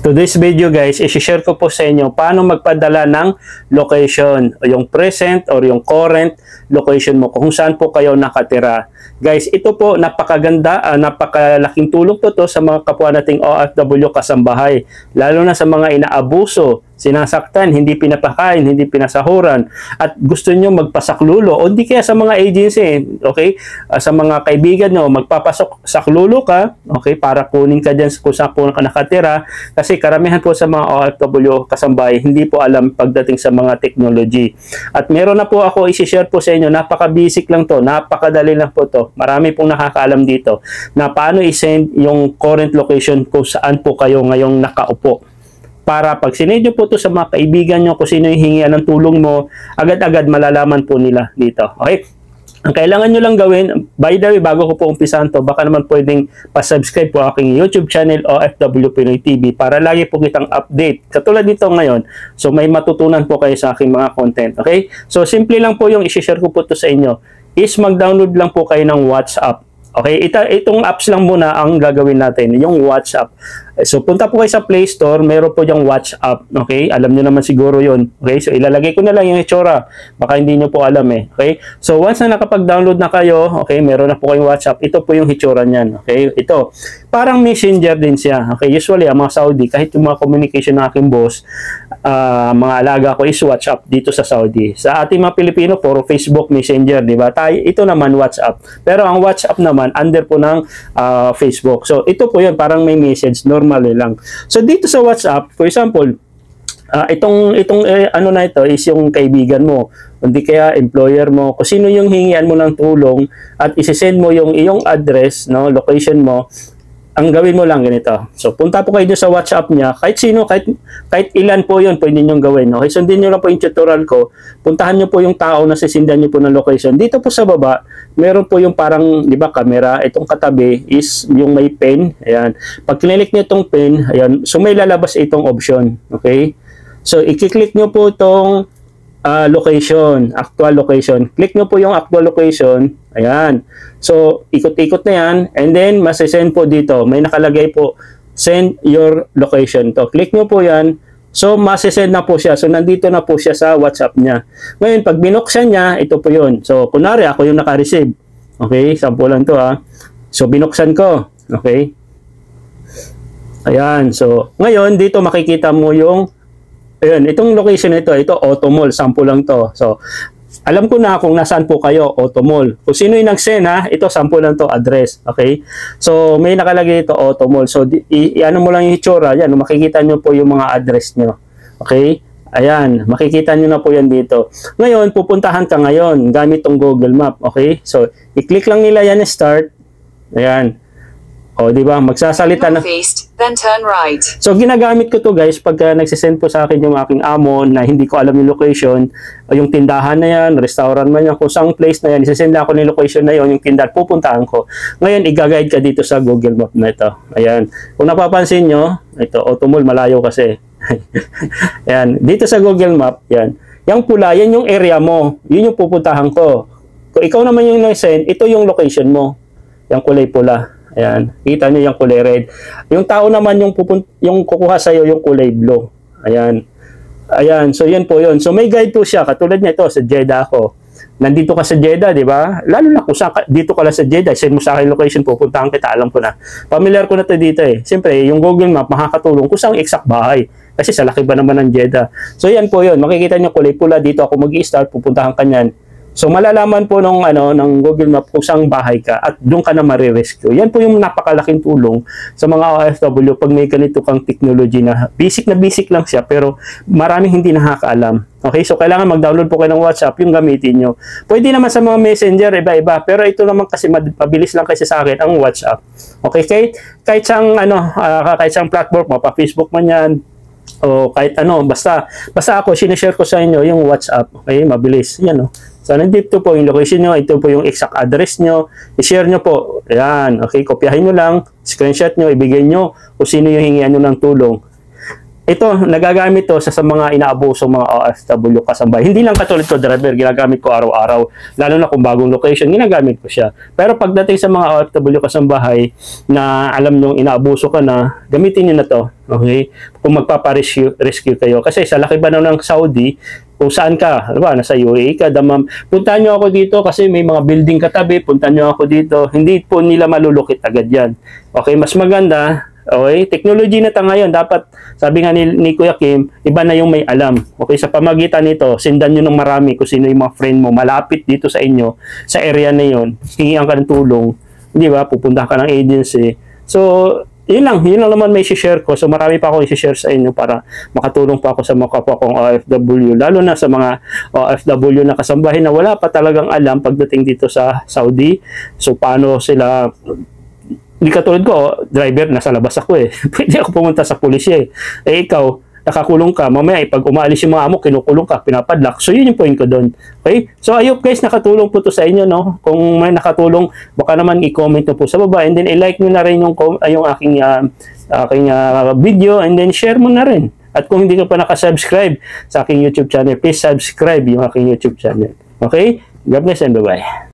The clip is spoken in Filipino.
Today's video guys, i-share ko po sa inyo paano magpadala ng location o yung present or yung current location mo kung saan po kayo nakatira. Guys, ito po napakaganda, napakalaking tulong po to sa mga kapwa nating OFW kasambahay. Lalo na sa mga inaabuso, sinasaktan, hindi pinapakain, hindi pinasahuran, at gusto nyo magpasaklulo o di kaya sa mga agency, okay? Sa mga kaibigan nyo, magpapasok saklulo ka, okay? Para kunin ka dyan kung saan po ka nakatira. Kasi karamihan po sa mga OFW kasambahay, hindi po alam pagdating sa mga technology. At meron na po ako i-share po sa inyo, napaka-basic lang to, napakadali lang po to. Marami pong nakakaalam dito na paano i-send yung current location kung saan po kayo ngayong nakaupo. Para pag sinend nyo po ito sa mga kaibigan nyo kung sino yung hingian ng tulong mo, agad-agad malalaman po nila dito. Okay? Ang kailangan nyo lang gawin, by the way, bago ko po umpisahan to, baka naman pwedeng pa-subscribe po aking YouTube channel OFW Pinoy TV para lagi po kitang update. Katulad dito ngayon, so may matutunan po kayo sa aking mga content. Okay? So simple lang po yung i-share ko po to sa inyo is mag-download lang po kayo ng WhatsApp. Okay, itong apps lang muna ang gagawin natin, yung WhatsApp. So punta po kayo sa Play Store, meron po yung WhatsApp. Okay, alam nyo naman siguro yun. Okay, so ilalagay ko na lang yung itsura. Baka hindi nyo po alam eh. Okay, so once na nakapag-download na kayo, okay, meron na po kayong WhatsApp. Ito po yung itsura niyan. Okay, ito. Parang messenger din siya. Okay, usually ang mga Saudi, kahit yung mga communication ng aking boss, mga alaga ko is WhatsApp dito sa Saudi. Sa ating mga Pilipino, puro Facebook, Messenger, di ba? Ito naman WhatsApp. Pero ang WhatsApp naman, under po ng Facebook. So, ito po yun, parang may message, normal lang. So, dito sa WhatsApp, for example, ano na ito is yung kaibigan mo, hindi kaya employer mo, kung sino yung hingian mo ng tulong at isisend mo yung iyong address, no, location mo. Ang gawin mo lang ganito. So, punta po kayo sa WhatsApp niya. Kahit sino, kahit ilan po yun, pwede nyo gawin. Okay? Sundin nyo lang po yung tutorial ko. Puntahan nyo po yung tao na sisindan nyo po ng location. Dito po sa baba, meron po yung parang, di ba, camera. Itong katabi is yung may pen. Ayan. Pag kinilik nyo itong pen, ayan. So, may lalabas itong option. Okay? So, i-click nyo po itong location, actual location. Click nyo po yung actual location. Ayan. So, ikot-ikot na yan. And then, masisend po dito. May nakalagay po, send your location. To. Click nyo po yan. So, masisend na po siya. So, nandito na po siya sa WhatsApp niya. Ngayon, pag binuksan niya, ito po yun. So, kunwari, ako yung naka-receive. Okay? Sample lang to ha. So, binuksan ko. Okay? Ayan. So, ngayon, dito makikita mo yung ayun, itong location nito, ito Auto Mall, sample lang to. So, alam ko na kung nasaan po kayo, Auto Mall. Kung sino yung nag-send ha, ito sample lang to, address. Okay? So, may nakalagay ito Auto Mall. So, ano mo lang yung itsura, yan, makikita nyo po yung mga address nyo. Okay? Ayan, makikita nyo na po yan dito. Ngayon, pupuntahan ka ngayon, gamit tong Google Map. Okay? So, i-click lang nila yan, start. Ayan. O, di ba? Magsasalita na. Then turn right. So, ginagamit ko to guys pagka nagsisend po sa akin yung aking amo na hindi ko alam yung location, yung tindahan na yan, restaurant man yan, kung saan place na yan, isisend ako ng location na yon, yung tindahan, pupuntahan ko. Ngayon, i-guide ka dito sa Google Map na ito. Ayan. Kung napapansin nyo, ito, Auto Mall, malayo kasi. Ayan. Dito sa Google Map, yan. Yung pula, yan yung area mo. Yun yung pupuntahan ko. Kung ikaw naman yung nag-send, ito yung location mo. Yung kulay pula. Ayan, kita nyo yung kulay red. Yung tao naman yung kukuha sa'yo yung kulay blue. Ayan. Ayan, so yan po yun. So may guide po siya, katulad nito sa Jeddah ako. Nandito ka sa Jeddah, di ba? Lalo na kung dito ka lang sa Jeddah, send mo sa akin location, pupuntahan kita, alam ko na. Familiar ko na to dito eh. Siyempre, yung Google Map makakatulong kung saan exact bahay. Kasi sa laki ba naman ng Jeddah. So yan po yun, makikita nyo kulay pula, dito ako mag-i-start, pupuntahan ka nyan. So, malalaman po ng Google Map kung saan bahay ka at doon ka na marirescue. Yan po yung napakalaking tulong sa mga OFW pag may ganito kang technology na basic lang siya pero maraming hindi nakakaalam. Okay, so kailangan mag-download po kayo ng WhatsApp yung gamitin nyo. Pwede naman sa mga messenger, iba-iba. Pero ito naman kasi mabilis lang kasi sa akin ang WhatsApp. Okay, kahit sang platform, pa-Facebook man yan, o kahit ano, basta ako, sinishare ko sa inyo yung WhatsApp. Okay, mabilis. Yan o. So, nandito po yung location nyo, ito po yung exact address nyo, i-share nyo po. Ayan, okay, kopyahin nyo lang, screenshot nyo, ibigay nyo kung sino yung hingian nyo ng tulong. ito, nagagamit to sa mga inaabuso mga OFW kasambahay. Hindi lang katulad ko, driver, ginagamit ko araw-araw. Lalo na kung bagong location, ginagamit ko siya. Pero pagdating sa mga OFW kasambahay na alam nyong inaabuso ka na, gamitin nyo na to. Okay? Kung magpaparescue kayo. Kasi sa laki ba ng Saudi, kung saan ka, ano ba, nasa UAE ka, damam, puntahan nyo ako dito kasi may mga building katabi, puntahan nyo ako dito. Hindi po nila malulukit agad yan. Okay, mas maganda. Okay, technology na tayo ngayon. Dapat, sabi nga ni Kuya Kim, iba na yung may alam. Okay, sa pamagitan nito, sendan nyo ng marami kung sino yung mga friend mo, malapit dito sa inyo, sa area na yun, hingihan ka ng tulong, di ba, pupunta ka ng agency. So, yun lang naman may share ko. So, marami pa ako i-share sa inyo para makatulong pa ako sa mga kapwa kong OFW, lalo na sa mga OFW na kasambahin na wala pa talagang alam pagdating dito sa Saudi. So, paano sila. Hindi katulad ko, driver, nasa labas ako eh. Pwede ako pumunta sa pulisya eh. Eh ikaw, nakakulong ka, mamaya pag umaalis yung mga amo, kinukulong ka, pinapadlock. So yun yung point ko doon. Okay? So ayun guys, nakatulong po to sa inyo, no? Kung may nakatulong, baka naman i-comment nyo po sa baba, and then i-like nyo na rin yung aking video, and then share mo na rin. At kung hindi ka pa nakasubscribe sa aking YouTube channel, please subscribe yung aking YouTube channel. Okay? God bless and bye-bye.